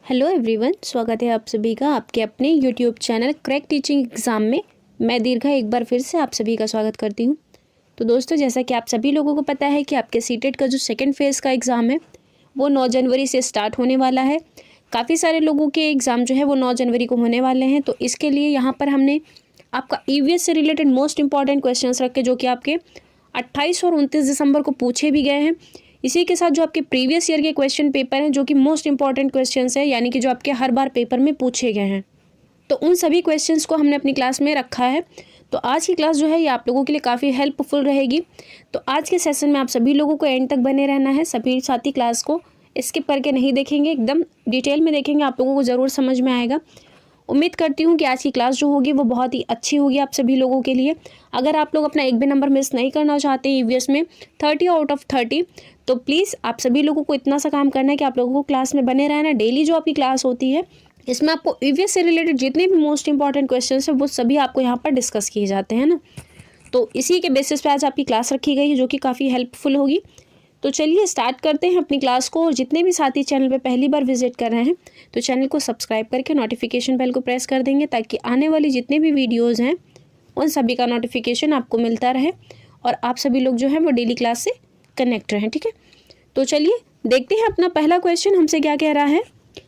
Hello everyone, स्वागत है आप सभी का आपके अपने YouTube channel crack teaching exam में। मैं दीर्घा एक बार फिर से आप सभी का स्वागत करती हूं। तो दोस्तों, जैसा कि आप सभी लोगों को पता है कि आपके सीटेट का जो सेकंड फेज़ का एग्ज़ाम है वो 9 जनवरी से स्टार्ट होने वाला है। काफ़ी सारे लोगों के एग्ज़ाम जो है वो 9 जनवरी को होने वाले हैं। तो इसके लिए यहाँ पर हमने आपका ईवीएस से रिलेटेड मोस्ट इंपॉर्टेंट क्वेश्चन रखे जो कि आपके 28 और 29 दिसंबर को पूछे भी गए हैं। इसी के साथ जो आपके प्रीवियस ईयर के क्वेश्चन पेपर हैं जो कि मोस्ट इंपॉर्टेंट क्वेश्चंस हैं, यानी कि जो आपके हर बार पेपर में पूछे गए हैं, तो उन सभी क्वेश्चंस को हमने अपनी क्लास में रखा है। तो आज की क्लास जो है ये आप लोगों के लिए काफ़ी हेल्पफुल रहेगी। तो आज के सेशन में आप सभी लोगों को एंड तक बने रहना है। सभी साथी क्लास को स्किप करके नहीं देखेंगे, एकदम डिटेल में देखेंगे, आप लोगों को ज़रूर समझ में आएगा। उम्मीद करती हूँ कि आज की क्लास जो होगी वो बहुत ही अच्छी होगी आप सभी लोगों के लिए। अगर आप लोग अपना एक भी नंबर मिस नहीं करना चाहते ईवीएस में 30 आउट ऑफ 30, तो प्लीज़ आप सभी लोगों को इतना सा काम करना है कि आप लोगों को क्लास में बने रहना। डेली जो आपकी क्लास होती है इसमें आपको ईवीएस से रिलेटेड जितने भी मोस्ट इंपॉर्टेंट क्वेश्चन हैं वो सभी आपको यहाँ पर डिस्कस किए जाते हैं ना। तो इसी के बेसिस पे आज आपकी क्लास रखी गई है जो कि काफ़ी हेल्पफुल होगी। तो चलिए स्टार्ट करते हैं अपनी क्लास को। और जितने भी साथी चैनल पे पहली बार विजिट कर रहे हैं तो चैनल को सब्सक्राइब करके नोटिफिकेशन बेल को प्रेस कर देंगे ताकि आने वाली जितने भी वीडियोज़ हैं उन सभी का नोटिफिकेशन आपको मिलता रहे और आप सभी लोग जो हैं वो डेली क्लास से कनेक्ट रहें। ठीक है, तो चलिए देखते हैं अपना पहला क्वेश्चन हमसे क्या कह रहा है।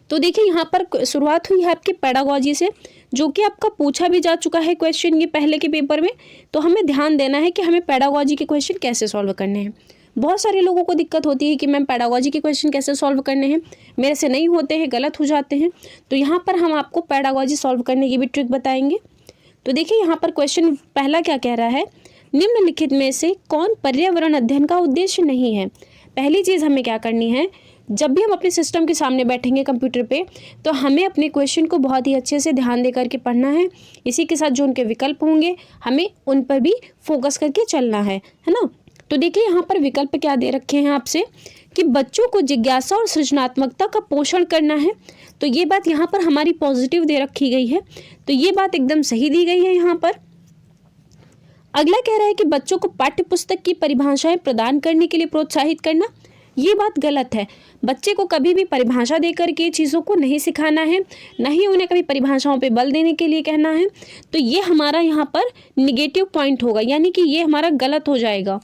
तो देखिए यहाँ पर शुरुआत हुई है आपके पेडागोजी से, जो कि आपका पूछा भी जा चुका है क्वेश्चन ये पहले के पेपर में। तो हमें ध्यान देना है कि हमें पेडागोजी के क्वेश्चन कैसे सॉल्व करने हैं। बहुत सारे लोगों को दिक्कत होती है कि मैम पेडागोजी के क्वेश्चन कैसे सॉल्व करने हैं, मेरे से नहीं होते हैं, गलत हो जाते हैं। तो यहाँ पर हम आपको पेडागोजी सॉल्व करने की भी ट्रिक बताएंगे। तो देखिए यहाँ पर क्वेश्चन पहला क्या कह रहा है, निम्नलिखित में से कौन पर्यावरण अध्ययन का उद्देश्य नहीं है। पहली चीज़ हमें क्या करनी है, जब भी हम अपने सिस्टम के सामने बैठेंगे कंप्यूटर पे, तो हमें अपने क्वेश्चन को बहुत ही अच्छे से ध्यान दे करके पढ़ना है। इसी के साथ जो उनके विकल्प होंगे हमें उन पर भी फोकस करके चलना है ना। तो देखिए यहाँ पर विकल्प क्या दे रखे हैं आपसे कि बच्चों को जिज्ञासा और सृजनात्मकता का पोषण करना है। तो ये बात यहाँ पर हमारी पॉजिटिव दे रखी गई है, तो ये बात एकदम सही दी गई है यहाँ पर। अगला कह रहा है कि बच्चों को पाठ्य पुस्तक की परिभाषाएं प्रदान करने के लिए प्रोत्साहित करना। ये बात गलत है। बच्चे को कभी भी परिभाषा देकर के चीज़ों को नहीं सिखाना है, न ही उन्हें कभी परिभाषाओं पे बल देने के लिए कहना है। तो ये हमारा यहाँ पर निगेटिव पॉइंट होगा, यानी कि ये हमारा गलत हो जाएगा।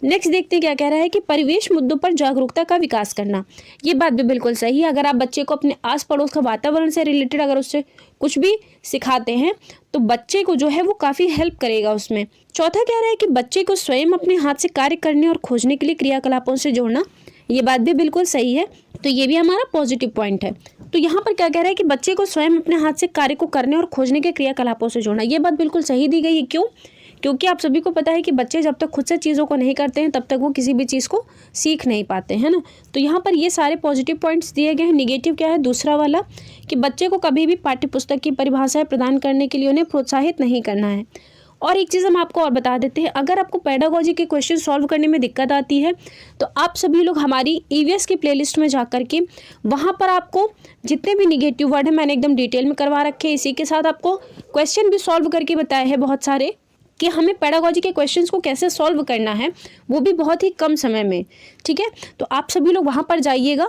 नेक्स्ट देखते हैं क्या कह रहा है कि परिवेश मुद्दों पर जागरूकता का विकास करना। ये बात भी बिल्कुल सही है। अगर आप बच्चे को अपने आस पड़ोस का वातावरण से रिलेटेड अगर उससे कुछ भी सिखाते हैं तो बच्चे को जो है वो काफ़ी हेल्प करेगा उसमें। चौथा कह रहा है कि बच्चे को स्वयं अपने हाथ से कार्य करने और खोजने के लिए क्रियाकलापों से जोड़ना। ये बात भी बिल्कुल सही है, तो ये भी हमारा पॉजिटिव पॉइंट है। तो यहाँ पर क्या कह रहा है कि बच्चे को स्वयं अपने हाथ से कार्य को करने और खोजने के क्रियाकलापों से जोड़ना। ये बात बिल्कुल सही दी गई है। क्यों? क्योंकि आप सभी को पता है कि बच्चे जब तक खुद से चीज़ों को नहीं करते हैं तब तक वो किसी भी चीज़ को सीख नहीं पाते हैं ना। तो यहाँ पर ये सारे पॉजिटिव पॉइंट्स दिए गए हैं। निगेटिव क्या है, दूसरा वाला, कि बच्चे को कभी भी पाठ्य पुस्तक की परिभाषाएं प्रदान करने के लिए उन्हें प्रोत्साहित नहीं करना है। और एक चीज़ हम आपको और बता देते हैं, अगर आपको पेडागोजी के क्वेश्चन सॉल्व करने में दिक्कत आती है तो आप सभी लोग हमारी ईवीएस की प्लेलिस्ट में जा करके वहाँ पर आपको जितने भी निगेटिव वर्ड हैं मैंने एकदम डिटेल में करवा रखे हैं। इसी के साथ आपको क्वेश्चन भी सॉल्व करके बताए हैं बहुत सारे कि हमें पेडागोजी के क्वेश्चंस को कैसे सॉल्व करना है, वो भी बहुत ही कम समय में। ठीक है, तो आप सभी लोग वहाँ पर जाइएगा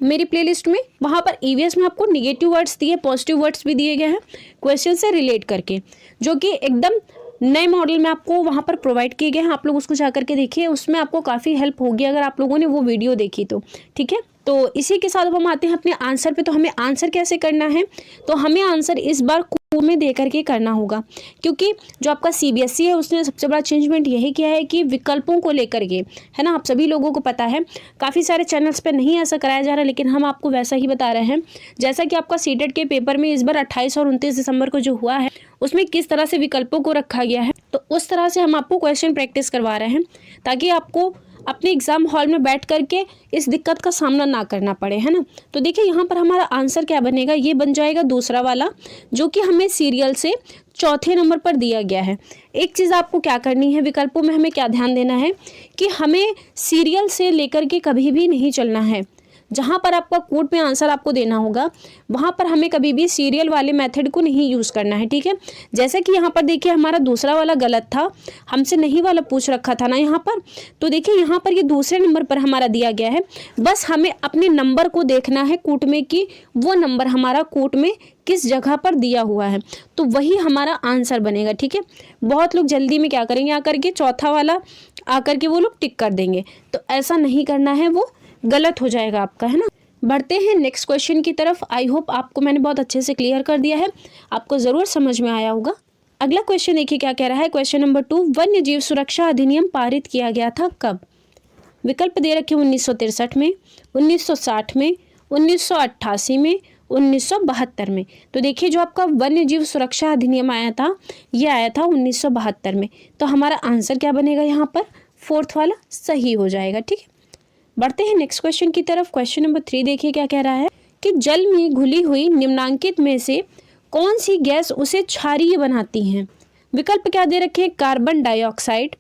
मेरी प्लेलिस्ट में। वहाँ पर ईवीएस में आपको निगेटिव वर्ड्स दिए, पॉजिटिव वर्ड्स भी दिए गए हैं क्वेश्चन से रिलेट करके, जो कि एकदम नए मॉडल में आपको वहाँ पर प्रोवाइड किए गए हैं। आप लोग उसको जा करके देखिए, उसमें आपको काफ़ी हेल्प होगी अगर आप लोगों ने वो वीडियो देखी तो। ठीक है, तो इसी के साथ अब हम आते हैं अपने आंसर पे। तो हमें आंसर कैसे करना है, तो हमें आंसर इस बार में दे करके करना होगा, क्योंकि जो आपका सीबीएसई है उसने सबसे बड़ा चेंजमेंट यही किया है कि विकल्पों को लेकर के, है ना। आप सभी लोगों को पता है काफ़ी सारे चैनल्स पे नहीं ऐसा कराया जा रहा, लेकिन हम आपको वैसा ही बता रहे हैं जैसा कि आपका सीटेट के पेपर में इस बार 28 और 29 दिसंबर को जो हुआ है उसमें किस तरह से विकल्पों को रखा गया है, तो उस तरह से हम आपको क्वेश्चन प्रैक्टिस करवा रहे हैं ताकि आपको अपने एग्जाम हॉल में बैठ करके इस दिक्कत का सामना ना करना पड़े, है ना। तो देखिए यहाँ पर हमारा आंसर क्या बनेगा, ये बन जाएगा दूसरा वाला, जो कि हमें सीरियल से चौथे नंबर पर दिया गया है। एक चीज़ आपको क्या करनी है, विकल्पों में हमें क्या ध्यान देना है कि हमें सीरियल से लेकर के कभी भी नहीं चलना है। जहाँ पर आपका कोड में आंसर आपको देना होगा वहाँ पर हमें कभी भी सीरियल वाले मेथड को नहीं यूज़ करना है, ठीक है। जैसे कि यहाँ पर देखिए हमारा दूसरा वाला गलत था, हमसे नहीं वाला पूछ रखा था ना यहाँ पर, तो देखिए यहाँ पर ये दूसरे नंबर पर हमारा दिया गया है। बस हमें अपने नंबर को देखना है कोड में कि वो नंबर हमारा कोड में किस जगह पर दिया हुआ है, तो वही हमारा आंसर बनेगा, ठीक है। बहुत लोग जल्दी में क्या करेंगे, आकर के चौथा वाला आकर के वो लोग टिक कर देंगे, तो ऐसा नहीं करना है, वो गलत हो जाएगा आपका, है ना। बढ़ते हैं नेक्स्ट क्वेश्चन की तरफ। आई होप आपको मैंने बहुत अच्छे से क्लियर कर दिया है, आपको ज़रूर समझ में आया होगा। अगला क्वेश्चन देखिए क्या कह रहा है। क्वेश्चन नंबर 2, वन्य जीव सुरक्षा अधिनियम पारित किया गया था कब? विकल्प दे रखे 1963 में, 1960 में, 1988 में, 1972 में। तो देखिए जो आपका वन्य जीव सुरक्षा अधिनियम आया था, ये आया था 1972 में। तो हमारा आंसर क्या बनेगा यहाँ पर? फोर्थ वाला सही हो जाएगा, ठीक है। बढ़ते हैं नेक्स्ट क्वेश्चन की तरफ। क्वेश्चन नंबर 3 देखिए क्या कह रहा है कि जल में घुली हुई निम्नलिखित में से कौन सी गैस उसे क्षारीय बनाती हैं? विकल्प क्या दे रखे हैं? Carbon dioxide,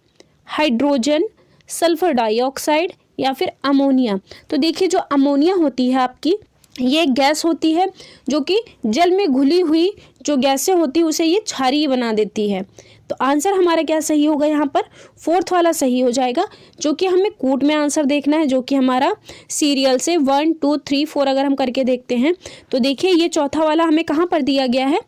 hydrogen, sulphur dioxide या फिर अमोनिया। तो देखिए जो अमोनिया होती है आपकी, ये एक गैस होती है जो कि जल में घुली हुई जो गैसें होती है उसे ये क्षारीय बना देती है। तो आंसर हमारा क्या सही होगा यहाँ पर? फोर्थ वाला सही हो जाएगा, जो कि हमें कोड में आंसर देखना है, जो कि हमारा सीरियल से 1 2 3 4 अगर हम करके देखते हैं तो देखिए ये चौथा वाला हमें कहाँ पर दिया गया है?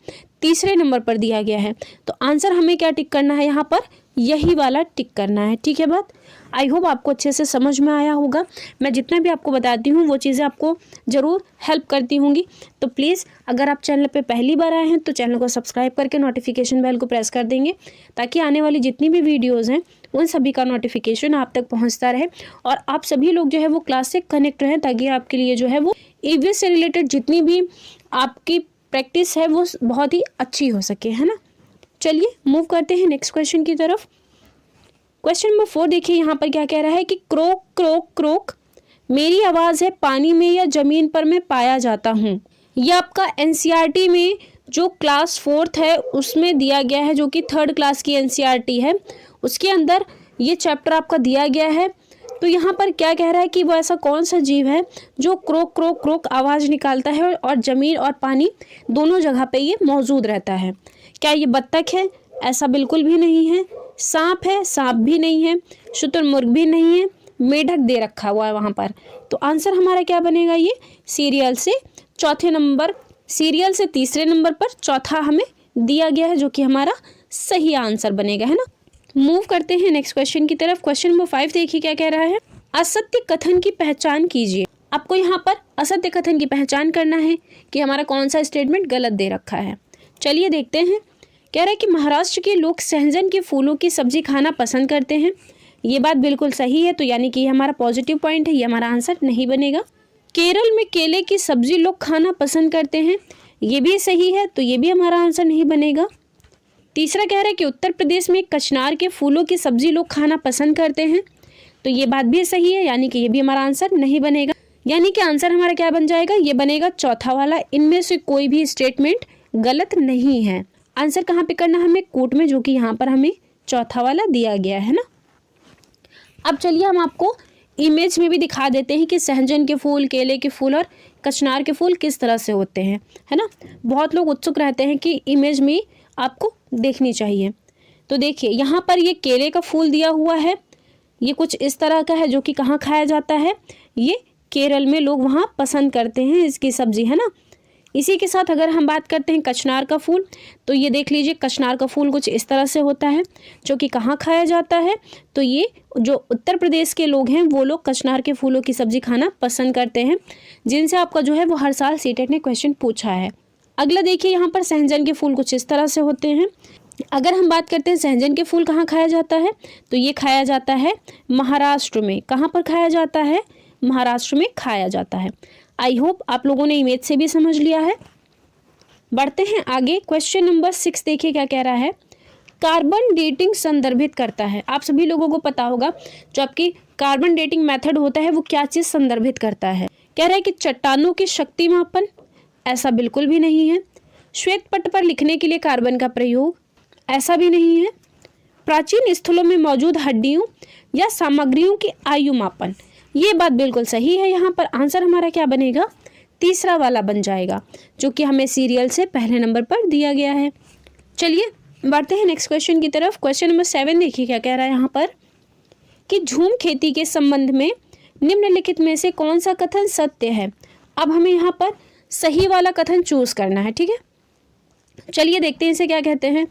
तीसरे नंबर पर दिया गया है। तो आंसर हमें क्या टिक करना है यहाँ पर? यही वाला टिक करना है, ठीक है बात। आई होप आपको अच्छे से समझ में आया होगा। मैं जितना भी आपको बताती हूँ वो चीज़ें आपको ज़रूर हेल्प करती होंगी। तो प्लीज़ अगर आप चैनल पे पहली बार आए हैं तो चैनल को सब्सक्राइब करके नोटिफिकेशन बेल को प्रेस कर देंगे, ताकि आने वाली जितनी भी वीडियोज़ हैं उन सभी का नोटिफिकेशन आप तक पहुँचता रहे और आप सभी लोग जो है वो क्लास से कनेक्ट रहें, ताकि आपके लिए जो है वो ईवीएस से रिलेटेड जितनी भी आपकी प्रैक्टिस है वो बहुत ही अच्छी हो सके, है ना। चलिए मूव करते हैं नेक्स्ट क्वेश्चन की तरफ। क्वेश्चन नंबर 4 देखिए यहाँ पर क्या कह रहा है कि क्रोक क्रोक क्रोक मेरी आवाज़ है, पानी में या ज़मीन पर मैं पाया जाता हूँ। ये आपका एनसीईआरटी में जो क्लास 4th है उसमें दिया गया है, जो कि 3rd क्लास की एनसीईआरटी है, उसके अंदर ये चैप्टर आपका दिया गया है। तो यहाँ पर क्या कह रहा है कि वो ऐसा कौन सा जीव है जो क्रोक क्रोक क्रोक आवाज़ निकालता है और ज़मीन और पानी दोनों जगह पे ये मौजूद रहता है। क्या ये बत्तख है? ऐसा बिल्कुल भी नहीं है। सांप है? सांप भी नहीं है। शुतुरमुर्ग भी नहीं है। मेढक दे रखा हुआ है वहाँ पर। तो आंसर हमारा क्या बनेगा? ये सीरियल से चौथे नंबर, सीरियल से तीसरे नंबर पर चौथा हमें दिया गया है, जो कि हमारा सही आंसर बनेगा, है ना। मूव करते हैं नेक्स्ट क्वेश्चन की तरफ। क्वेश्चन नंबर 5 देखिए क्या कह रहा है। असत्य कथन की पहचान कीजिए। आपको यहाँ पर असत्य कथन की पहचान करना है कि हमारा कौन सा स्टेटमेंट गलत दे रखा है। चलिए देखते हैं। कह रहा है कि महाराष्ट्र के लोग सहजन के फूलों की सब्जी खाना पसंद करते हैं। ये बात बिल्कुल सही है, तो यानी कि ये हमारा पॉजिटिव पॉइंट है, ये हमारा आंसर नहीं बनेगा। केरल में केले की सब्जी लोग खाना पसंद करते हैं, ये भी सही है, तो ये भी हमारा आंसर नहीं बनेगा। तीसरा कह रहा है कि उत्तर प्रदेश में कचनार के फूलों की सब्जी लोग खाना पसंद करते हैं, तो ये बात भी सही है, यानी कि ये भी हमारा आंसर नहीं बनेगा। यानी कि आंसर हमारा क्या बन जाएगा? ये बनेगा चौथा वाला। इनमें से कोई भी स्टेटमेंट गलत नहीं है। आंसर कहाँ पे करना हमें? कोट में, जो कि यहाँ पर हमें चौथा वाला दिया गया है ना। अब चलिए हम आपको इमेज में भी दिखा देते हैं कि सहजन के फूल, केले के फूल और कचनार के फूल किस तरह से होते हैं, है ना। बहुत लोग उत्सुक रहते हैं कि इमेज में आपको देखनी चाहिए। तो देखिए यहाँ पर ये केले का फूल दिया हुआ है, ये कुछ इस तरह का है, जो कि कहाँ खाया जाता है? ये केरल में लोग वहाँ पसंद करते हैं इसकी सब्जी, है ना। इसी के साथ अगर हम बात करते हैं कचनार का फूल, तो ये देख लीजिए कचनार का फूल कुछ इस तरह से होता है, जो कि कहाँ खाया जाता है? तो ये जो उत्तर प्रदेश के लोग हैं वो लोग कचनार के फूलों की सब्जी खाना पसंद करते हैं, जिनसे आपका जो है वो हर साल सीटेट ने क्वेश्चन पूछा है। अगला देखिए यहाँ पर सहजन के फूल कुछ इस तरह से होते हैं। अगर हम बात करते हैं सहजन के फूल कहाँ खाया जाता है, तो ये खाया जाता है महाराष्ट्र में। कहाँ पर खाया जाता है? महाराष्ट्र में खाया जाता है। आई होप आप लोगों ने इमेज से भी समझ लिया है। बढ़ते हैं आगे। क्वेश्चन नंबर 6 देखिए क्या कह रहा है। कार्बन डेटिंग संदर्भित करता है। आप सभी लोगों को पता होगा जो आपकी कार्बन डेटिंग मेथड होता है वो क्या चीज़ संदर्भित करता है। कह रहा है कि चट्टानों की शक्ति मापन, ऐसा बिल्कुल भी नहीं है। श्वेत पट पर लिखने के लिए कार्बन का प्रयोग, ऐसा भी नहीं है। प्राचीन स्थलों में मौजूद हड्डियों या सामग्रियों की आयु मापन, ये बात बिल्कुल सही है। यहाँ पर आंसर हमारा क्या बनेगा, तीसरा वाला बन जाएगा, जो कि हमें सीरियल से पहले नंबर पर दिया गया है। चलिए बढ़ते हैं नेक्स्ट क्वेश्चन की तरफ। क्वेश्चन नंबर 7 देखिए क्या कह रहा है यहाँ पर कि झूम खेती के संबंध में निम्नलिखित में से कौन सा कथन सत्य है। अब हमें यहाँ पर सही वाला कथन चूज करना है, ठीक है। चलिए देखते हैं इसे क्या कहते हैं।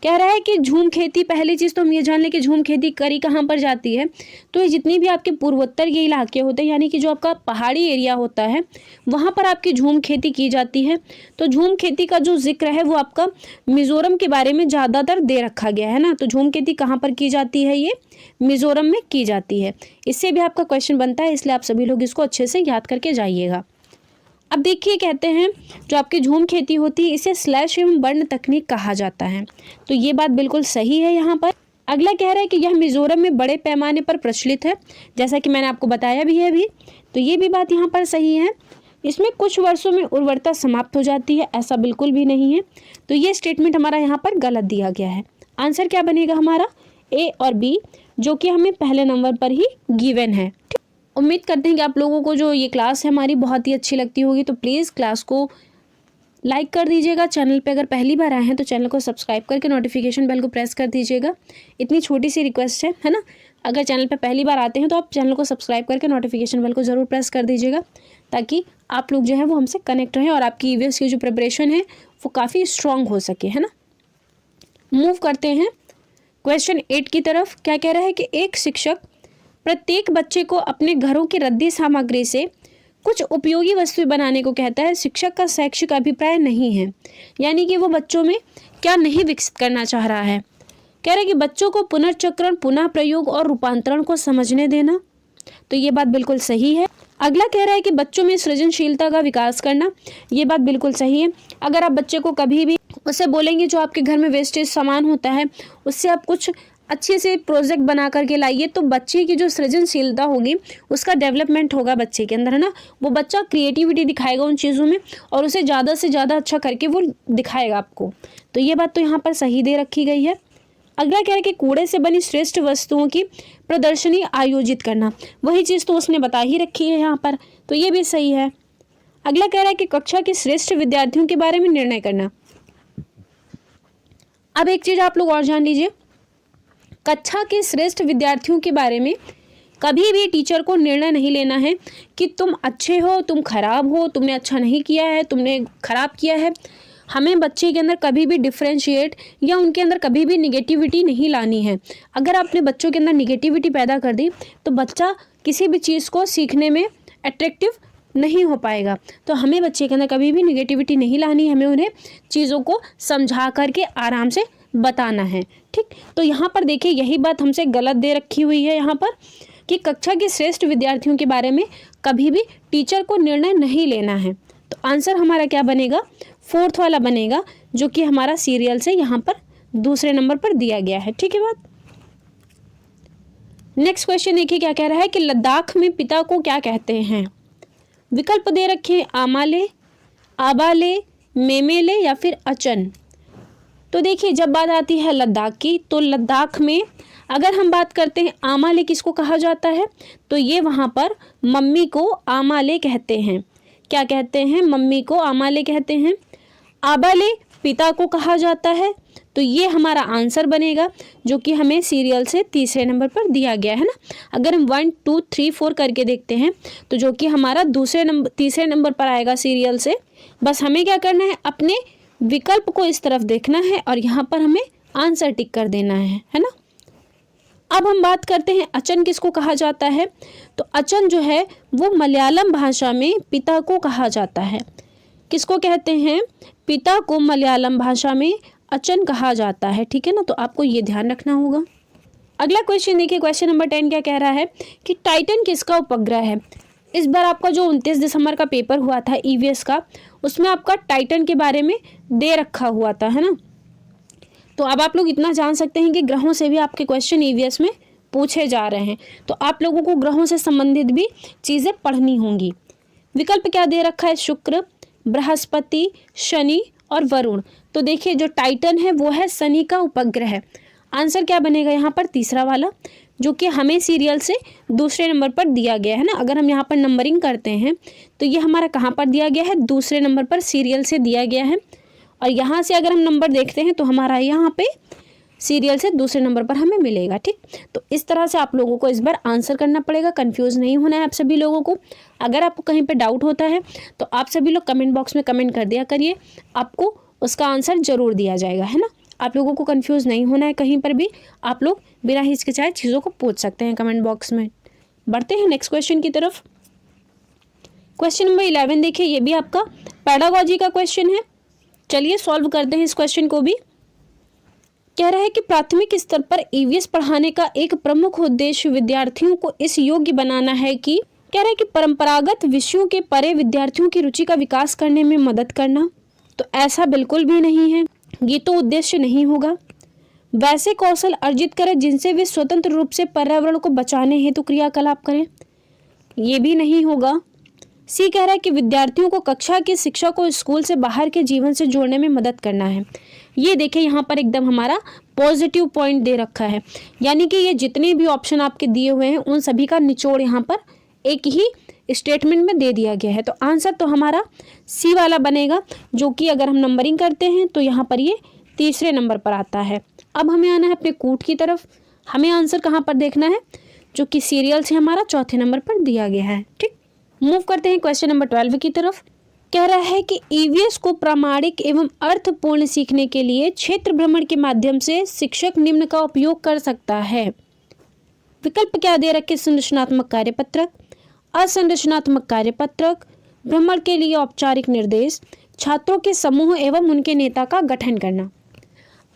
कह रहा है कि झूम खेती, पहली चीज़ तो हम ये जान लें कि झूम खेती करी कहाँ पर जाती है। तो ये जितनी भी आपके पूर्वोत्तर के इलाके होते हैं, यानी कि जो आपका पहाड़ी एरिया होता है, वहाँ पर आपकी झूम खेती की जाती है। तो झूम खेती का जो जिक्र है वो आपका मिज़ोरम के बारे में ज़्यादातर दे रखा गया है ना। तो झूम खेती कहाँ पर की जाती है, ये मिज़ोरम में की जाती है। इससे भी आपका क्वेश्चन बनता है, इसलिए आप सभी लोग इसको अच्छे से याद करके जाइएगा। अब देखिए कहते हैं जो आपकी झूम खेती होती है इसे स्लैश एवं बर्न तकनीक कहा जाता है। तो ये बात बिल्कुल सही है। यहाँ पर अगला कह रहा है कि यह मिज़ोरम में बड़े पैमाने पर प्रचलित है, जैसा कि मैंने आपको बताया भी है अभी। तो ये भी बात यहाँ पर सही है। इसमें कुछ वर्षों में उर्वरता समाप्त हो जाती है, ऐसा बिल्कुल भी नहीं है। तो ये स्टेटमेंट हमारा यहाँ पर गलत दिया गया है। आंसर क्या बनेगा हमारा, ए और बी, जो कि हमें पहले नंबर पर ही गिवन है। उम्मीद करते हैं कि आप लोगों को जो ये क्लास है हमारी बहुत ही अच्छी लगती होगी। तो प्लीज़ क्लास को लाइक कर दीजिएगा। चैनल पे अगर पहली बार आए हैं तो चैनल को सब्सक्राइब करके नोटिफिकेशन बेल को प्रेस कर दीजिएगा। इतनी छोटी सी रिक्वेस्ट है ना। अगर चैनल पे पहली बार आते हैं तो आप चैनल को सब्सक्राइब करके नोटिफिकेशन बेल को ज़रूर प्रेस कर दीजिएगा, ताकि आप लोग जो है वो हमसे कनेक्ट रहें और आपकी ईवीएस की जो प्रिपरेशन है वो काफ़ी स्ट्रॉन्ग हो सके, है ना। मूव करते हैं क्वेश्चन 8 की तरफ। क्या कह रहा है कि एक शिक्षक प्रत्येक बच्चे को अपने घरों की रद्दी सामग्री से कुछ उपयोगी वस्तुएं बनाने को कहता है। शिक्षक का शैक्षिक अभिप्राय नहीं है, यानी कि वो बच्चों में क्या नहीं विकसित करना चाह रहा है। कह रहा है कि बच्चों को पुनर्चक्रण, पुनः प्रयोग और रूपांतरण को समझने देना। तो ये बात बिल्कुल सही है। अगला कह रहा है कि बच्चों में सृजनशीलता का विकास करना। ये बात बिल्कुल सही है। अगर आप बच्चे को कभी भी उससे बोलेंगे जो आपके घर में वेस्टेज सामान होता है उससे आप कुछ अच्छे से प्रोजेक्ट बना करके लाइए, तो बच्चे की जो सृजनशीलता होगी उसका डेवलपमेंट होगा बच्चे के अंदर, है ना। वो बच्चा क्रिएटिविटी दिखाएगा उन चीज़ों में और उसे ज़्यादा से ज़्यादा अच्छा करके वो दिखाएगा आपको। तो ये बात तो यहाँ पर सही दे रखी गई है। अगला क्या है कि कूड़े से बनी श्रेष्ठ वस्तुओं की प्रदर्शनी आयोजित करना। वही चीज़ तो उसने बता ही रखी है यहाँ पर, तो ये भी सही है। अगला कह रहा है कि कक्षा के श्रेष्ठ विद्यार्थियों के बारे में निर्णय करना। अब एक चीज़ आप लोग और जान लीजिए, कक्षा के श्रेष्ठ विद्यार्थियों के बारे में कभी भी टीचर को निर्णय नहीं लेना है कि तुम अच्छे हो, तुम खराब हो, तुमने अच्छा नहीं किया है, तुमने खराब किया है। हमें बच्चे के अंदर कभी भी डिफरेंशिएट या उनके अंदर कभी भी निगेटिविटी नहीं लानी है। अगर आपने बच्चों के अंदर निगेटिविटी पैदा कर दी तो बच्चा किसी भी चीज़ को सीखने में अट्रैक्टिव नहीं हो पाएगा। तो हमें बच्चे के अंदर कभी भी निगेटिविटी नहीं लानी, हमें उन्हें चीज़ों को समझा करके आराम से बताना है, ठीक। तो यहाँ पर देखिए यही बात हमसे गलत दे रखी हुई है यहाँ पर कि कक्षा के श्रेष्ठ विद्यार्थियों के बारे में कभी भी टीचर को निर्णय नहीं लेना है। तो आंसर हमारा क्या बनेगा, फोर्थ वाला बनेगा, जो कि हमारा सीरियल से यहाँ पर दूसरे नंबर पर दिया गया है, ठीक है बात। नेक्स्ट क्वेश्चन देखिए क्या कह रहा है कि लद्दाख में पिता को क्या कहते हैं। विकल्प दे रखे हैं आमाले, आबाले, मेमेले या फिर अचन। तो देखिए जब बात आती है लद्दाख की, तो लद्दाख में अगर हम बात करते हैं आमाले किसको कहा जाता है, तो ये वहाँ पर मम्मी को आमाले कहते हैं। क्या कहते हैं, मम्मी को आमाले कहते हैं। आबाले पिता को कहा जाता है। तो ये हमारा आंसर बनेगा, जो कि हमें सीरियल से तीसरे नंबर पर दिया गया है ना। अगर हम 1 2 3 4 करके देखते हैं तो जो कि हमारा तीसरे नंबर पर आएगा सीरियल से। बस हमें क्या करना है, अपने विकल्प को इस तरफ देखना है और यहाँ पर हमें आंसर टिक कर देना है ना। अब हम बात करते हैं अचन किसको कहा जाता है। तो अचन जो है वो मलयालम भाषा में पिता को कहा जाता है। किसको कहते हैं, पिता को मलयालम भाषा में अचन कहा जाता है, ठीक है ना। तो आपको ये ध्यान रखना होगा। अगला क्वेश्चन देखिए, क्वेश्चन नंबर 10 क्या कह रहा है कि टाइटन किसका उपग्रह है। इस बार आपका जो 29 दिसंबर का पेपर हुआ था ईवीएस का, उसमें आपका टाइटन के बारे में दे रखा हुआ था, है ना। तो अब आप लोग इतना जान सकते हैं कि ग्रहों से भी आपके क्वेश्चन ईवीएस में पूछे जा रहे हैं, तो आप लोगों को ग्रहों से संबंधित भी चीज़ें पढ़नी होंगी। विकल्प क्या दे रखा है, शुक्र, बृहस्पति, शनि और वरुण। तो देखिए जो टाइटन है वो है शनि का उपग्रह है। आंसर क्या बनेगा यहाँ पर, तीसरा वाला। जो कि हमें सीरियल से दूसरे नंबर पर दिया गया है ना। अगर हम यहाँ पर नंबरिंग करते हैं तो ये हमारा कहाँ पर दिया गया है, दूसरे नंबर पर सीरियल से दिया गया है। और यहाँ से अगर हम नंबर देखते हैं तो हमारा यहाँ पे सीरियल से दूसरे नंबर पर हमें मिलेगा। ठीक, तो इस तरह से आप लोगों को इस बार आंसर करना पड़ेगा, कंफ्यूज नहीं होना है आप सभी लोगों को। अगर आपको कहीं पे डाउट होता है तो आप सभी लोग कमेंट बॉक्स में कमेंट कर दिया करिए, आपको उसका आंसर ज़रूर दिया जाएगा, है ना। आप लोगों को कंफ्यूज नहीं होना है कहीं पर भी, आप लोग बिना हिचकिचाए चीज़ों को पूछ सकते हैं कमेंट बॉक्स में। बढ़ते हैं नेक्स्ट क्वेश्चन की तरफ। क्वेश्चन नंबर 11 देखिए, ये भी आपका पेडागोजी का क्वेश्चन है। चलिए सॉल्व करते हैं इस क्वेश्चन को भी। कह रहा है कि प्राथमिक स्तर पर ईवीएस पढ़ाने का एक प्रमुख उद्देश्य विद्यार्थियों को इस योग्य बनाना है कि, कह रहा है कि परंपरागत विषयों के परे विद्यार्थियों की रुचि का विकास करने में मदद करना। तो ऐसा बिल्कुल भी नहीं है, ये तो उद्देश्य नहीं होगा। वैसे कौशल अर्जित करें जिनसे वे स्वतंत्र रूप से पर्यावरण को बचाने हेतु क्रियाकलाप करें, ये भी नहीं होगा। सी कह रहा है कि विद्यार्थियों को कक्षा की शिक्षा को स्कूल से बाहर के जीवन से जोड़ने में मदद करना है। ये देखिए यहाँ पर एकदम हमारा पॉजिटिव पॉइंट दे रखा है, यानी कि ये जितने भी ऑप्शन आपके दिए हुए हैं उन सभी का निचोड़ यहाँ पर एक ही स्टेटमेंट में दे दिया गया है। तो आंसर तो हमारा सी वाला बनेगा, जो कि अगर हम नंबरिंग करते हैं तो यहाँ पर ये तीसरे नंबर पर आता है। अब हमें आना है अपने कूट की तरफ। हमें आंसर कहाँ पर देखना है, जो कि सीरियल से हमारा चौथे नंबर पर दिया गया है। ठीक, मूव करते हैं क्वेश्चन नंबर 12 की तरफ। कह रहा है कि ईवीएस को प्रामाणिक एवं अर्थपूर्ण सीखने के लिए क्षेत्र भ्रमण के माध्यम से शिक्षक निम्न का उपयोग कर सकता है। विकल्प क्या दे रखे, संरचनात्मक कार्यपत्रक, असंरचनात्मक कार्यपत्रक, भ्रमण के लिए औपचारिक निर्देश, छात्रों के समूह एवं उनके नेता का गठन करना।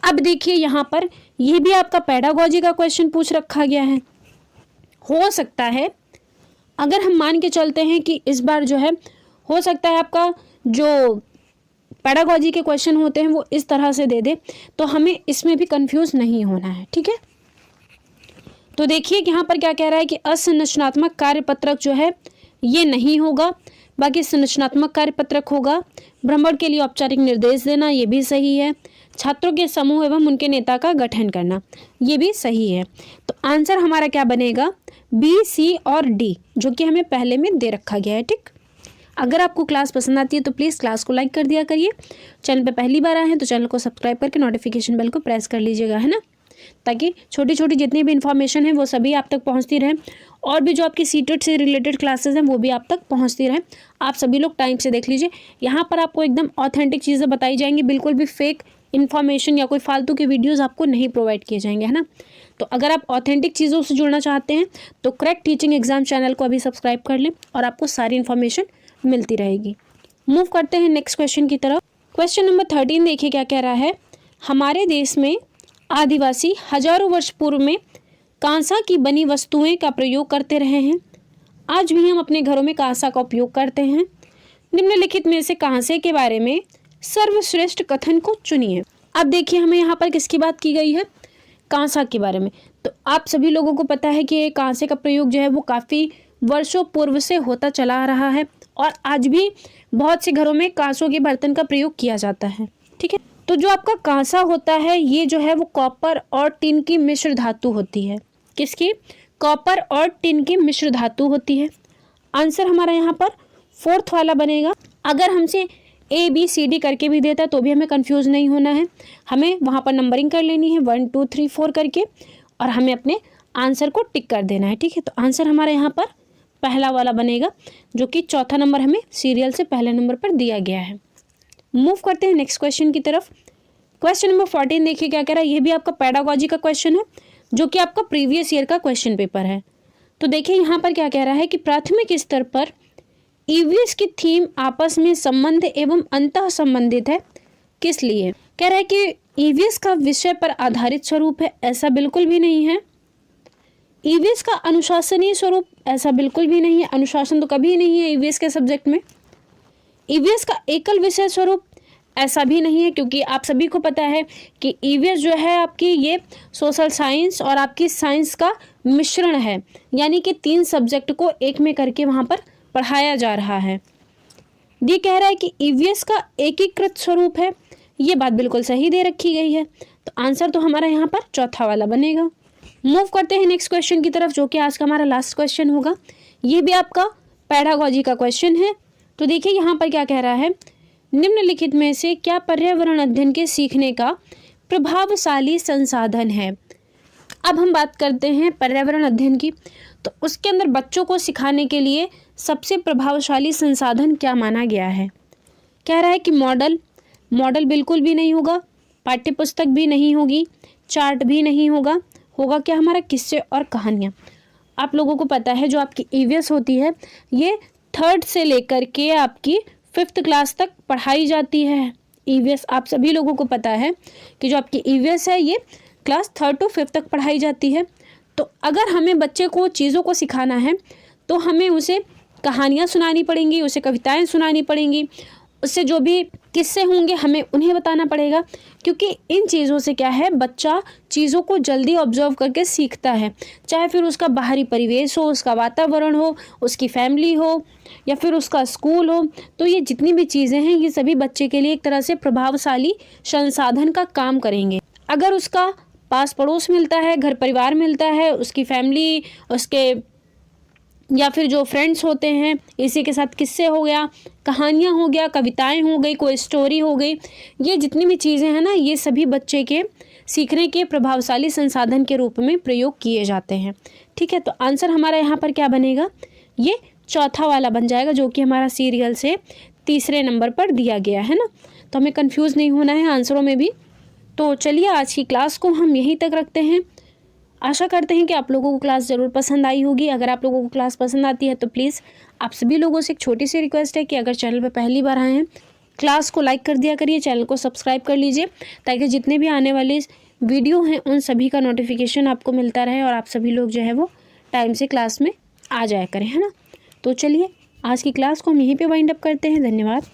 अब देखिए यहाँ पर यह भी आपका पेडागोजी का क्वेश्चन पूछ रखा गया है। हो सकता है अगर हम मान के चलते हैं कि इस बार जो है हो सकता है आपका जो पेडागोजी के क्वेश्चन होते हैं वो इस तरह से दे दे, तो हमें इसमें भी कंफ्यूज नहीं होना है। ठीक है, तो देखिए यहाँ पर क्या कह रहा है कि असंरचनात्मक कार्यपत्रक जो है ये नहीं होगा, बाकी संरचनात्मक कार्यपत्रक होगा। भ्रमण के लिए औपचारिक निर्देश देना, ये भी सही है। छात्रों के समूह एवं उनके नेता का गठन करना, ये भी सही है। तो आंसर हमारा क्या बनेगा, बी, सी और डी, जो कि हमें पहले में दे रखा गया है। ठीक, अगर आपको क्लास पसंद आती है तो प्लीज़ क्लास को लाइक कर दिया करिए। चैनल पे पहली बार आए हैं तो चैनल को सब्सक्राइब करके नोटिफिकेशन बेल को प्रेस कर लीजिएगा, है ना, ताकि छोटी छोटी जितनी भी इन्फॉर्मेशन है वो सभी आप तक पहुंचती रहे, और भी जो आपकी सीटेट से रिलेटेड क्लासेस हैं वो भी आप तक पहुंचती रहे। आप सभी लोग टाइम से देख लीजिए, यहाँ पर आपको एकदम ऑथेंटिक चीज़ें बताई जाएंगी, बिल्कुल भी फेक इन्फॉर्मेशन या कोई फालतू के वीडियोज़ आपको नहीं प्रोवाइड किए जाएंगे, है ना। तो अगर आप ऑथेंटिक चीज़ों से जुड़ना चाहते हैं तो क्रैक टीचिंग एग्जाम चैनल को अभी सब्सक्राइब कर लें और आपको सारी इन्फॉर्मेशन मिलती रहेगी। मूव करते हैं नेक्स्ट क्वेश्चन की तरफ। क्वेश्चन नंबर 13 देखिए क्या कह रहा है। हमारे देश में आदिवासी हजारों वर्ष पूर्व में कांसा की बनी वस्तुएं का प्रयोग करते रहे हैं। आज भी हम अपने घरों में कांसा का उपयोग करते हैं। निम्नलिखित में से कांसे के बारे में सर्वश्रेष्ठ कथन को चुनिए। अब देखिए हमें यहाँ पर किसकी बात की गई है, कांसा के बारे में। तो आप सभी लोगों को पता है कि कांसे का प्रयोग जो है वो काफ़ी वर्षों पूर्व से होता चला आ रहा है, और आज भी बहुत से घरों में कांसों के बर्तन का प्रयोग किया जाता है। ठीक है, तो जो आपका कांसा होता है ये जो है वो कॉपर और टिन की मिश्र धातु होती है। किसकी, कॉपर और टिन की मिश्र धातु होती है। आंसर हमारा यहाँ पर फोर्थ वाला बनेगा। अगर हमसे ए बी सी डी करके भी देता तो भी हमें कंफ्यूज नहीं होना है, हमें वहाँ पर नंबरिंग कर लेनी है 1 2 3 4 करके, और हमें अपने आंसर को टिक कर देना है। ठीक है, तो आंसर हमारा यहाँ पर पहला वाला बनेगा, जो कि चौथा नंबर हमें सीरियल से पहले नंबर पर दिया गया है। मूव करते हैं नेक्स्ट क्वेश्चन की तरफ। क्वेश्चन नंबर 14 देखिए क्या कह रहा है। ये भी आपका पेडागोजी का क्वेश्चन है, जो कि आपका प्रीवियस ईयर का क्वेश्चन पेपर है। तो देखिए यहाँ पर क्या कह रहा है कि प्राथमिक स्तर पर ईवीएस की थीम आपस में संबंध एवं अंतः संबंधित है। किस लिए, कह रहा है कि ईवीएस का विषय पर आधारित स्वरूप है, ऐसा बिल्कुल भी नहीं है। ईवीएस का अनुशासनीय स्वरूप, ऐसा बिल्कुल भी नहीं है, अनुशासन तो कभी नहीं है ईवीएस के सब्जेक्ट में। ईवीएस का एकल विषय स्वरूप, ऐसा भी नहीं है, क्योंकि आप सभी को पता है कि ईवीएस जो है आपकी ये सोशल साइंस और आपकी साइंस का मिश्रण है, यानी कि 3 सब्जेक्ट को एक में करके वहाँ पर पढ़ाया जा रहा है। डी कह रहा है कि ईवीएस का एकीकृत स्वरूप है, ये बात बिल्कुल सही दे रखी गई है। तो आंसर तो हमारा यहाँ पर चौथा वाला बनेगा। मूव करते हैं नेक्स्ट क्वेश्चन की तरफ, जो कि आज का हमारा लास्ट क्वेश्चन होगा। ये भी आपका पेडागोजी का क्वेश्चन है। तो देखिए यहाँ पर क्या कह रहा है, निम्नलिखित में से क्या पर्यावरण अध्ययन के सीखने का प्रभावशाली संसाधन है। अब हम बात करते हैं पर्यावरण अध्ययन की। तो उसके अंदर बच्चों को सिखाने के लिए सबसे प्रभावशाली संसाधन क्या माना गया है। कह रहा है कि मॉडल बिल्कुल भी नहीं होगा, पाठ्य पुस्तक भी नहीं होगी, चार्ट भी नहीं होगा, होगा क्या हमारा किस्से और कहानियाँ। आप लोगों को पता है जो आपकी ईवीएस होती है ये 3rd से लेकर के आपकी 5th क्लास तक पढ़ाई जाती है। ईवीएस आप सभी लोगों को पता है कि जो आपकी ईवीएस है ये क्लास 3rd to 5th तक पढ़ाई जाती है। तो अगर हमें बच्चे को चीज़ों को सिखाना है तो हमें उसे कहानियाँ सुनानी पड़ेंगी, उसे कविताएं सुनानी पड़ेंगी, उससे जो भी किस्से होंगे हमें उन्हें बताना पड़ेगा, क्योंकि इन चीज़ों से क्या है बच्चा चीज़ों को जल्दी ऑब्जर्व करके सीखता है। चाहे फिर उसका बाहरी परिवेश हो, उसका वातावरण हो, उसकी फैमिली हो या फिर उसका स्कूल हो, तो ये जितनी भी चीज़ें हैं ये सभी बच्चे के लिए एक तरह से प्रभावशाली संसाधन का काम करेंगे। अगर उसका पास पड़ोस मिलता है, घर परिवार मिलता है, उसकी फैमिली, उसके या फिर जो फ्रेंड्स होते हैं, इसी के साथ किस्से हो गया, कहानियाँ हो गया, कविताएं हो गई, कोई स्टोरी हो गई, ये जितनी भी चीज़ें हैं ना ये सभी बच्चे के सीखने के प्रभावशाली संसाधन के रूप में प्रयोग किए जाते हैं। ठीक है, तो आंसर हमारा यहाँ पर क्या बनेगा, ये चौथा वाला बन जाएगा, जो कि हमारा सीरियल से 3रे नंबर पर दिया गया है ना। तो हमें कन्फ्यूज़ नहीं होना है आंसरों में भी। तो चलिए आज की क्लास को हम यहीं तक रखते हैं। आशा करते हैं कि आप लोगों को क्लास ज़रूर पसंद आई होगी। अगर आप लोगों को क्लास पसंद आती है तो प्लीज़ आप सभी लोगों से एक छोटी सी रिक्वेस्ट है कि अगर चैनल पर पहली बार आए हैं क्लास को लाइक कर दिया करिए, चैनल को सब्सक्राइब कर लीजिए, ताकि जितने भी आने वाले वीडियो हैं उन सभी का नोटिफिकेशन आपको मिलता रहे और आप सभी लोग जो है वो टाइम से क्लास में आ जाया करें, है ना। तो चलिए आज की क्लास को हम यहीं पर वाइंड अप करते हैं। धन्यवाद।